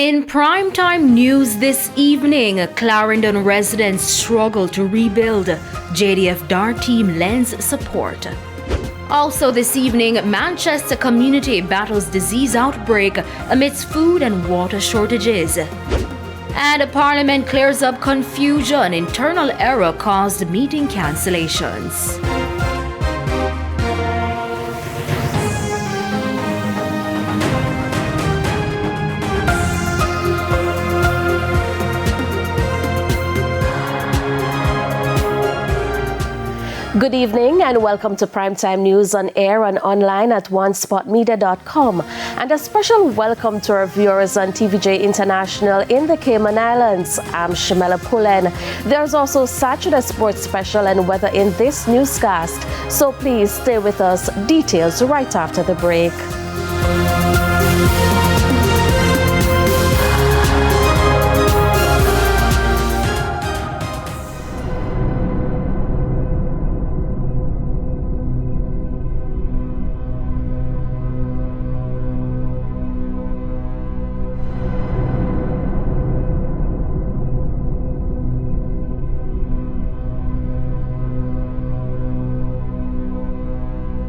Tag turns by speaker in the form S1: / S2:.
S1: In primetime news this evening, Clarendon residents struggle to rebuild. JDF DAR team lends support. Also this evening, Manchester community battles disease outbreak amidst food and water shortages. And Parliament clears up confusion. Internal error caused meeting cancellations.
S2: Good evening and welcome to Primetime News on air and online at onespotmedia.com. And a special welcome to our viewers on TVJ International in the Cayman Islands. I'm Shamela Pullen. There's also Saturday Sports Special and weather in this newscast. So please stay with us. Details right after the break.